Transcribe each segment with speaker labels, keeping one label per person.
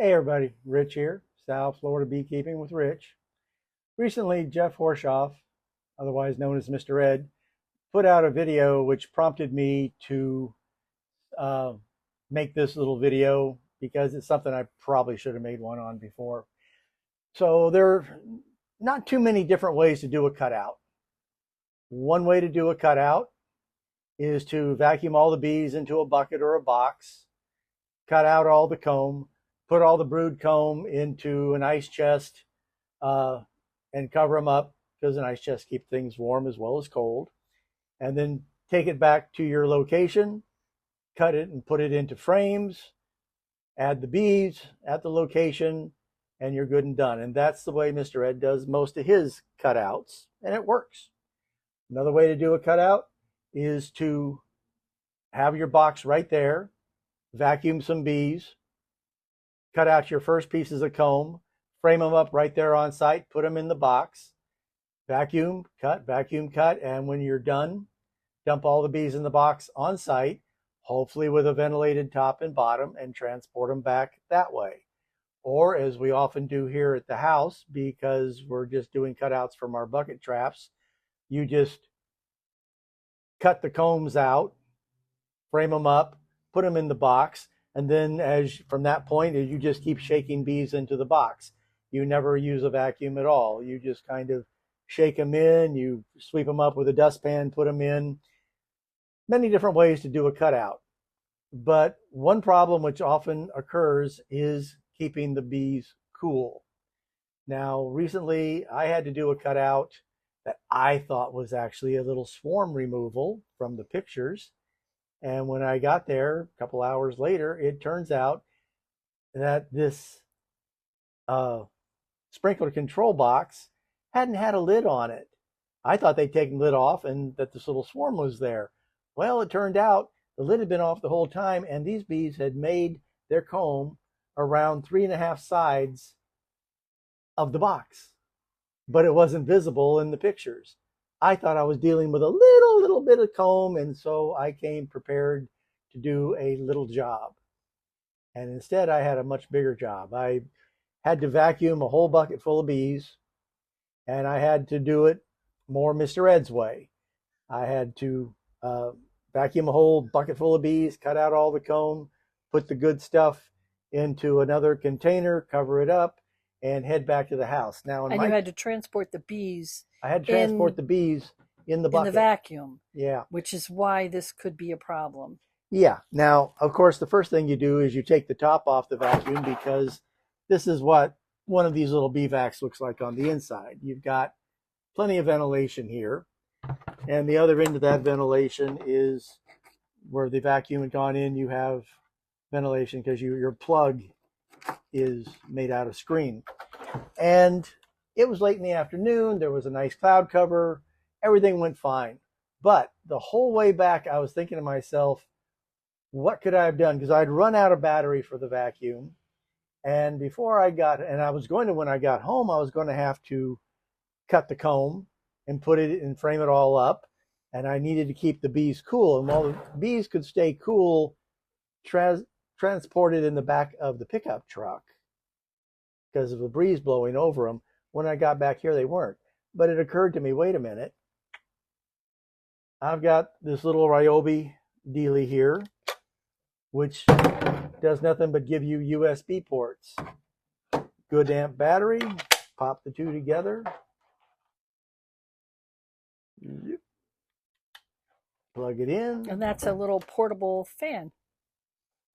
Speaker 1: Hey everybody, Rich here, South Florida Beekeeping with Rich. Recently, Jeff Horshoff, otherwise known as Mr. Ed, put out a video which prompted me to uh, make this little video because it's something I probably should have made one on before. So there are not too many different ways to do a cutout. One way to do a cutout is to vacuum all the bees into a bucket or a box, cut out all the comb, put all the brood comb into an ice chest, uh, and cover them up because an ice chest keeps things warm as well as cold. And then take it back to your location, cut it and put it into frames, add the bees at the location, and you're good and done. And that's the way Mr. Ed does most of his cutouts, and it works. Another way to do a cutout is to have your box right there, vacuum some bees, cut out your first pieces of comb, frame them up right there on site, put them in the box, vacuum, cut, and when you're done, dump all the bees in the box on site, hopefully with a ventilated top and bottom, and transport them back that way. Or as we often do here at the house, because we're just doing cutouts from our bucket traps, you just cut the combs out, frame them up, put them in the box, and then as from that point, you just keep shaking bees into the box. You never use a vacuum at all. You just kind of shake them in, you sweep them up with a dustpan, put them in. Many different ways to do a cutout. But one problem which often occurs is keeping the bees cool. Now, recently I had to do a cutout that I thought was actually a little swarm removal from the pictures. And when I got there a couple hours later, it turns out that this sprinkler control box hadn't had a lid on it. I thought they'd taken the lid off and that this little swarm was there. Well, it turned out the lid had been off the whole time, and these bees had made their comb around 3.5 sides of the box, but it wasn't visible in the pictures. I thought I was dealing with a little bit of comb, and so I came prepared to do a little job. And instead, I had a much bigger job. I had to vacuum a whole bucket full of bees, and I had to do it more Mr. Ed's way. I had to vacuum a whole bucket full of bees, cut out all the comb, put the good stuff into another container, cover it up, and head back to the house. Now,
Speaker 2: and you had to transport the bees.
Speaker 1: I had to transport the bees in the bucket.
Speaker 2: In the vacuum.
Speaker 1: Yeah.
Speaker 2: Which is why this could be a problem.
Speaker 1: Yeah. Now, of course, the first thing you do is you take the top off the vacuum, because this is what one of these little bee vacs looks like on the inside. You've got plenty of ventilation here, and the other end of that ventilation is where the vacuum had gone in. You have ventilation because your plug is made out of screen. And it was late in the afternoon. There was a nice cloud cover. Everything went fine. But the whole way back, I was thinking to myself, what could I have done? Because I'd run out of battery for the vacuum. And when I got home, I was going to have to cut the comb and put it and frame it all up. And I needed to keep the bees cool. And while the bees could stay cool, transported in the back of the pickup truck because of the breeze blowing over them, when I got back here, they weren't. But it occurred to me, wait a minute. I've got this little Ryobi dealie here, which does nothing but give you USB ports. Good amp battery, pop the two together. Plug it in.
Speaker 2: And that's a little portable fan.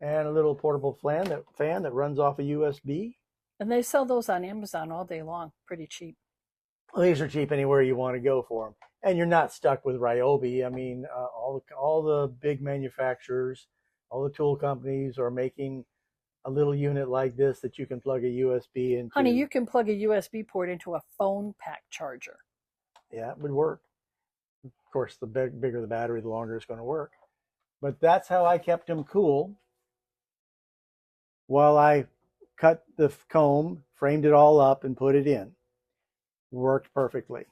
Speaker 1: And a little portable fan that runs off a USB.
Speaker 2: And they sell those on Amazon all day long, pretty cheap.
Speaker 1: Well, these are cheap anywhere you want to go for them. And you're not stuck with Ryobi. I mean, all the big manufacturers, all the tool companies are making a little unit like this that you can plug a USB into.
Speaker 2: Honey, you can plug a USB port into a phone pack charger.
Speaker 1: Yeah, it would work. Of course, the bigger the battery, the longer it's going to work. But that's how I kept them cool while I cut the comb, framed it all up, and put it in. Worked perfectly.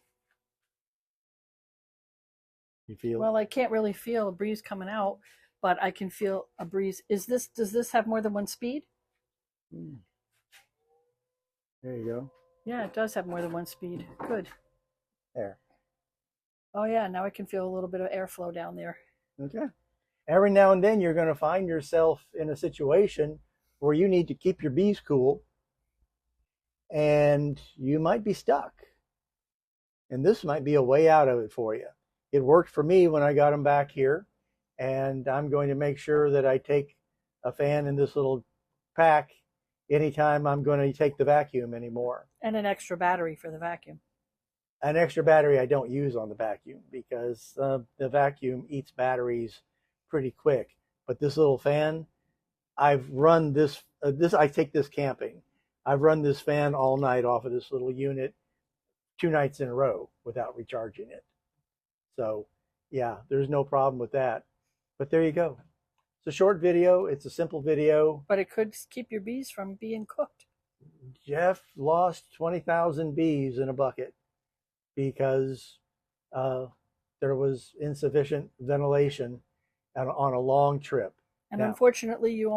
Speaker 1: You feel?
Speaker 2: Well, I can't really feel a breeze coming out, but I can feel a breeze. Does this have more than one speed?
Speaker 1: There you go.
Speaker 2: Yeah, it does have more than one speed. Good.
Speaker 1: There.
Speaker 2: Oh yeah, now I can feel a little bit of airflow down there.
Speaker 1: Okay. Every now and then you're going to find yourself in a situation where you need to keep your bees cool and you might be stuck. And this might be a way out of it for you. It worked for me when I got them back here, and I'm going to make sure that I take a fan in this little pack anytime I'm going to take the vacuum anymore.
Speaker 2: And an extra battery for the vacuum.
Speaker 1: An extra battery I don't use on the vacuum because the vacuum eats batteries pretty quick. But this little fan, I've run this, I take this camping. I've run this fan all night off of this little unit 2 nights in a row without recharging it. So yeah, there's no problem with that. But there you go. It's a short video. It's a simple video.
Speaker 2: But it could keep your bees from being cooked.
Speaker 1: Jeff lost 20,000 bees in a bucket because there was insufficient ventilation on a long trip.
Speaker 2: And
Speaker 1: now,
Speaker 2: unfortunately, you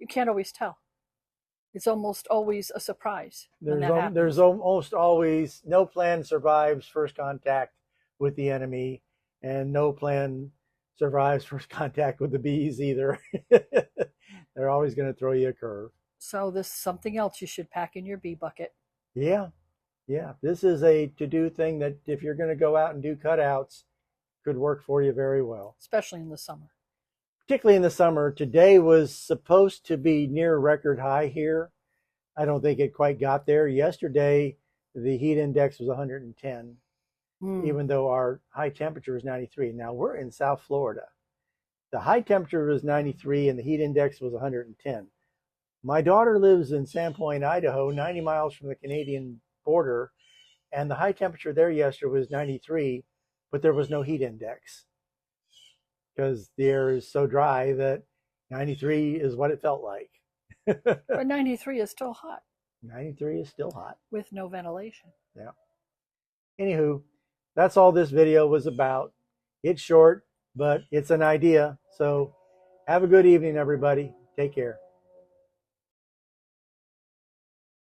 Speaker 2: can't always tell. It's almost always a surprise.
Speaker 1: There's almost always no plan survives first contact with the enemy, and no plan survives first contact with the bees either. They're always going to throw you a curve.
Speaker 2: So this is something else you should pack in your bee bucket.
Speaker 1: Yeah. This is a to-do thing that if you're going to go out and do cutouts, could work for you very well.
Speaker 2: Especially in the summer.
Speaker 1: Particularly in the summer. Today was supposed to be near record high here. I don't think it quite got there. Yesterday, the heat index was 110, even though our high temperature was 93. Now, we're in South Florida. The high temperature was 93 and the heat index was 110. My daughter lives in Sandpoint, Idaho, 90 miles from the Canadian border, and the high temperature there yesterday was 93, but there was no heat index because the air is so dry that 93 is what it felt like.
Speaker 2: But 93 is still hot.
Speaker 1: 93 is still hot.
Speaker 2: With no ventilation.
Speaker 1: Yeah. Anywho, that's all this video was about. It's short, but it's an idea. So have a good evening, everybody. Take care.